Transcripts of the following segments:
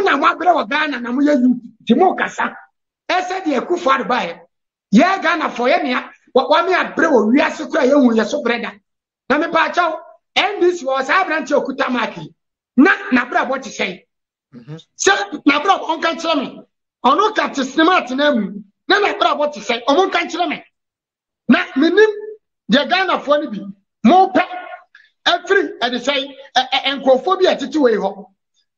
na mo abre wo Ghana na mo ye youth timo kasa ese de Akufo Addo bae ye Ghana for ye mea wa me abre wo wiase kura ye hu ye so breda na me pa chaw NDC was abranche okuta maki na bra bo ti sei se na bra on kan kire me ono ka ti smart na mu na bra bo ti sei o mon kan kire me na minim de Ghana for ni bi mo pe every and they say encophobia titi we ho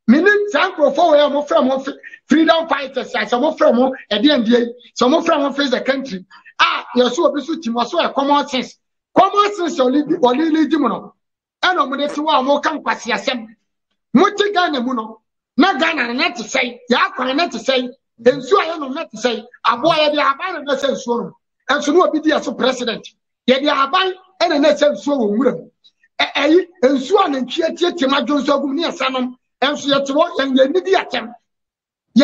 minim san crofo we mo from freedom fighters some mo from e de ndie some mo from face the country yeso obi so timo so e common sense only di mo no eno mo de ti wa mo kan kwase asem mo ti Ghana mu no na Ghana na te say ya kwan na te say ensu aye no na te say abo aye de aban na say ensu no ensu no obi di aso president ye de aban ene na say ensu wo nwura ensu anantwie tietie ma jonso agum ne yasanom ensu ye tewo ye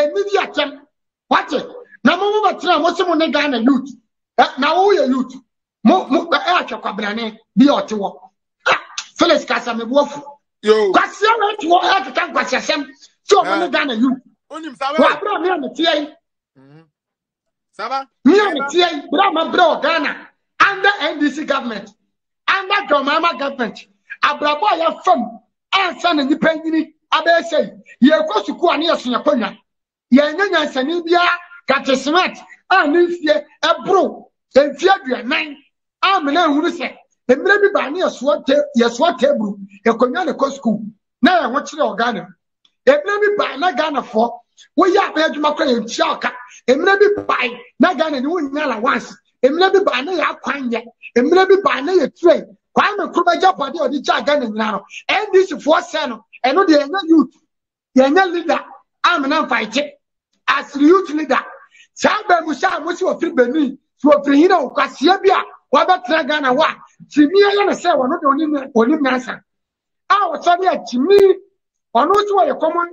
nidi atem wate na mo batra mo se mo ne Ghana youth na wo ye youth mo atwakwabirane bi otewo Felix Kasa me boafu yo kwase na tewo akeka kwase asem so mo ne Ghana youth onim sabe wa bra me ametie saba me ametie bra ma bra Ghana under NDC government under Dramama government abrabo ya fam ansa na nipa nyini abese ye kosuku ane yeso yakonwa ye nyanya nsani bia katesmat ani fie ebro enfie aduanan amena ehuru se emre bi ba ne yeso tebru yakonwa ne kosuku na ye ho kire Ghana emre bi ba na Ghana fo wo ya ba adwuma kra ye ntia oka emre bi ba na Ghana ni wo nyala once emre bi ba na ya kwanye emre bi ba na ye train Kwame Nkrumah Japade odi cha Ghana nyina no NDC for say no eno de enya youth enya leader amena fight as youth leader samba musa musi ofiri Benin so ofiri hina okwasia bia wa betra Ghana wa timi ya na say wono de oni nasa wo so de timi ono so ye common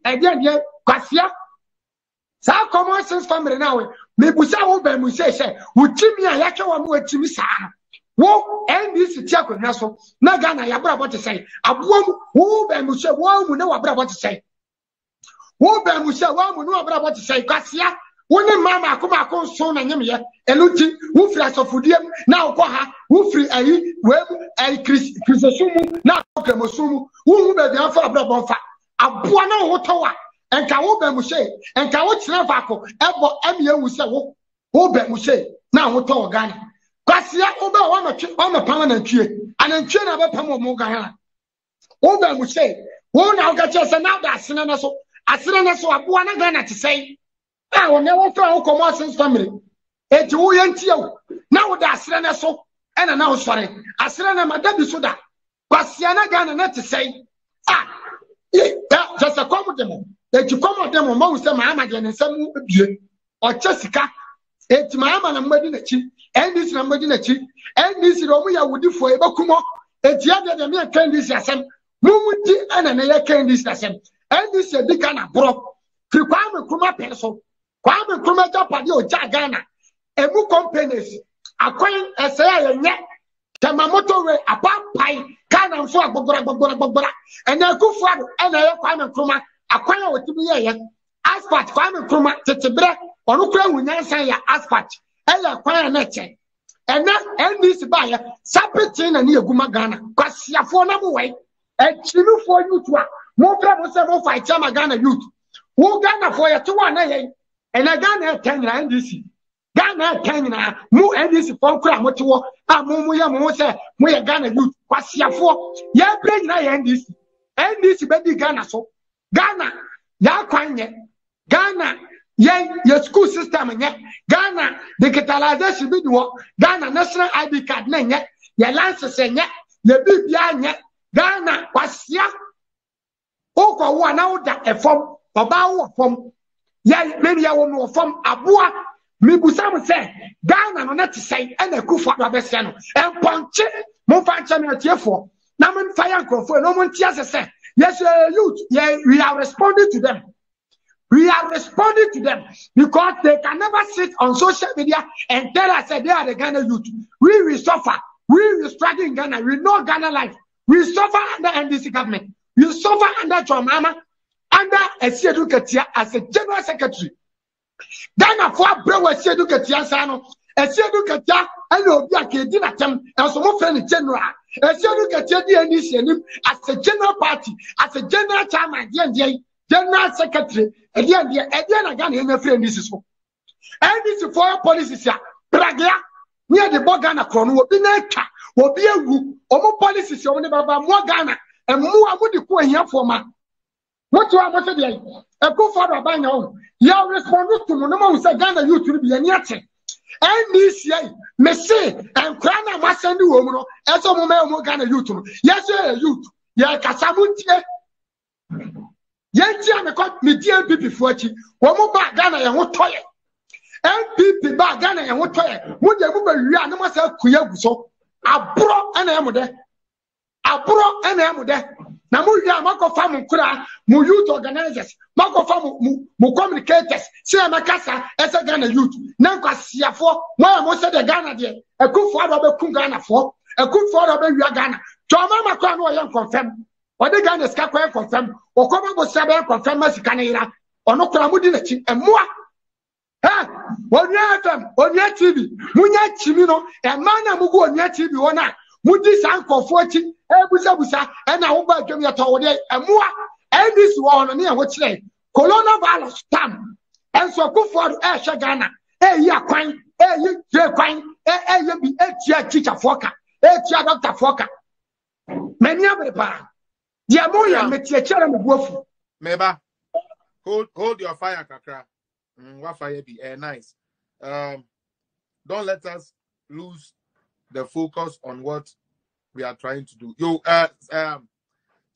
de kwasia sa common sense family na we me busa wo ba musa say wo timi a ya ke wo mo timi sa wo NDC ti akonwa so na Ghana ya bra bot say aboam wo ba mu se wo mu na wa bra bot say wo ba mu se wo mu na wa bra bot say kwasia wo ne mama akoma akonso na nyemye eluti wo firi asofudiem na okọ ha wo firi ayi we kristosumu na okremosumu wo hu ba bia fa bra bonfa aboa na wo to wa enka wo ba mu se enka wo kire fa ko ebo eme ewu se wo ba mu se na wo to Ghana Kwasia oba wa ma pama na ntwie anantwie na ba pama mo Ghana oba mu say wo na o ka chese na da asene na so aboa na Ghana te say wo ne wo fra wo comot sense family eti wo ye ntie na wo da asene na so ena na wo sore asene na madabi so da kwasia na Ghana na te say just a come demo eti come demo ma wo say ma amage ne nsam bie o chesika eti ma ama na mmadi na chi NDC na mmadi na chi NDC ro mu ya wudifo e bakumo eti ya de me NDC asem mumuti ana na ya NDC asem NDC dika na bro kri Kwame Nkrumah peso Kwame Nkrumah Japade o ja Ghana emu companies akwan esaya yenye tamamoto we apapai kana mso agbogbora ena Akufo Addo ena ya Kwame Nkrumah akwan a wotimi ye asphalt Kwame Nkrumah tetebre onu kura wunyansan ya asphalt ela kwan na che ena NDC ba ya sapeti na ne eguma Ghana kwasiafo na mo wai echimifo youth a mo fra mo se mo fight ama Ghana youth wo Ghana for ya to na ye ena Ghana Kenya NDC Ghana Kenya mu NDC for kura mo tewo mo ye mo se mo ye Ghana youth kwasiafo ya bre nyina ye NDC be di Ghana so Ghana ya kwanye Ghana ye school system nye Ghana digitalization bi do Ghana national ID card na nye ye license nye ye bibia nye Ghana kwasia okwa wo na wo da efom oba wo fom ye maybe ya wo no fom aboa mibusa mo se Ghana no na te sai ena Akufo Addo abese no emponche mo fa nche na tiefo na mo fire nkrofo no mo ntia se yes youth we are responding to them. We are responding to them because they can never sit on social media and tell us that they are the Ghana youth. We will suffer. We will struggle in Ghana. We know Ghana life. We suffer under NDC government. We suffer under Dramama. under Esiedu Ketia as a general secretary. Ghana for Brewa Esiedu Ketia Sano, Esiedu Ketia, and Obia Kedinatem, and some friend general. Esiedu Ketia DNC as a general party, as a general chairman, general secretary, and then again in a friend this is for. And this is for policies here. Braga, near the Bogana Crown, will be Neka, will be a group, or more policies on the Baba Morgana, and more would the poor here for man. What you are most of the a good father by now. You are responsible to Monoma who said Ghana you to be a yachting. And this year, Messi and Krana must send you woman as a moment Ghana you to. Yes, youth. Ya Casamuntia. Yanti and the court, me dear people for you. One more back Ghana and what toilet. MPP back Ghana and what toilet. Would you move a animal Kuyabuso? A bro and I am there. A bro and I am there. Namuya Mako Famu Kura, mu youth organizers, Mako Famu, mu communicators, see a Macassa as a Ghana youth. Nanka Siafo, why most of the Ghana there, a good father of Kungana for, a good father of Ghana. Toma Macron or young confirm, or the Ghana Scapa confirm, or Common Saber confirm Canada, or no Kramudi and more. Ha! On your FM, on your TV, Munya Chimino, and Mana Mugu on your TV or not. Mudi Sanko 40, Busa, and I hope I give you a tower and more. And this one near what say, coronavirus stamp. And so go for Asha Ghana. Ya quine, you quine, you be a teacher Foka, Dr. Foka. Many of the bar. The Amoya met your children of Wolf. Meba, hold your fire, Kakra. What fire be nice. Don't let us lose the focus on what we are trying to do. Yo,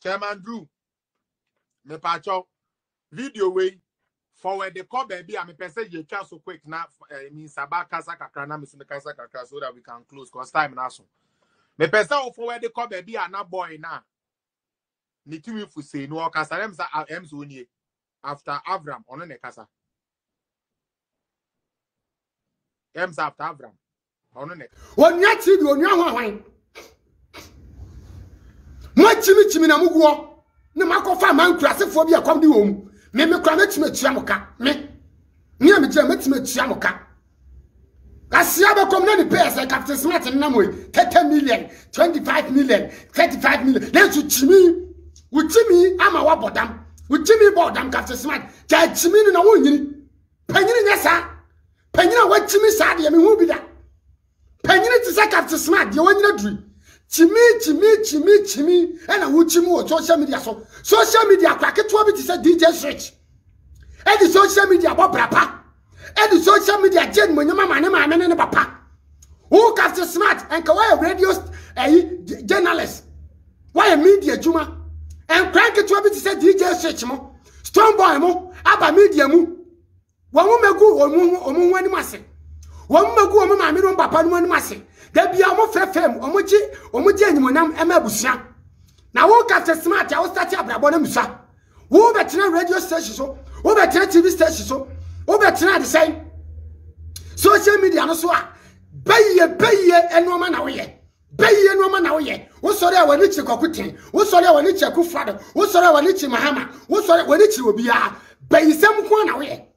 Chairman Drew, me pacho video way forward the call baby. I'm a person you can so quick now. Means about Kasa Kakra, na Mr. Kasa Kakra, so that we can close because time now. Me person forward the call baby and na boy now. Ni tumi fu say no Kasa emsa emso after Avram on ne Kasa. Emsa after Avram. On your TV, on your wine. What Jimmy Namugo? No Marco Farman Crassophobia come to home. Meme Cramet Chamoka. Me. Near me, Chamoka. I see other community pairs like Captain Smart and Namway. 10 million, 25 million, 35 million. Then to Jimmy. With Jimmy, I'm a wabodam. With Jimmy Bodam, Captain Smart. Jimmy in a woman. Penny, yes, sir. Penny, what Jimmy said, I mean, who be that? Penny to say Captain Smart, you want to dream. Chimmy, and I would Chimu social media. So social media crack it to me to say DJ Switch. And the social media Bob Papa. And the social media Jen when your mamma and papa. Who Captain Smart and Kawaii radio journalist. Why a media Juma? And crank it to me to say DJ Switch mo. Strong boy mo, Abba media mo. One woman go or one massing. One go on my middle papa one massing. There be a more fair fame, Omuji, and Monam Emma Busia. Now, walk after Smart, I will start up about Musa. Who better radio station so, who better TV station so, who better the same. Social media no so. Bay, and no man away. Bay, and no man away. Who saw there when it's a cocutin? Who saw there when it's a good father? Who saw there when it's Mahama? Who saw when it will be a bay some one away?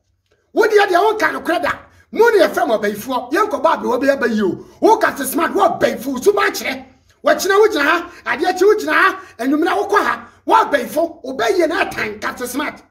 What do you have your own kind of credit? Money a firm of Bayfo, Yanko Bobby will be able you. Walk after Smart, what Bayfo, so much, eh? What you know, and yet you and you know, what Bayfo, obey your night time, Captain Smart.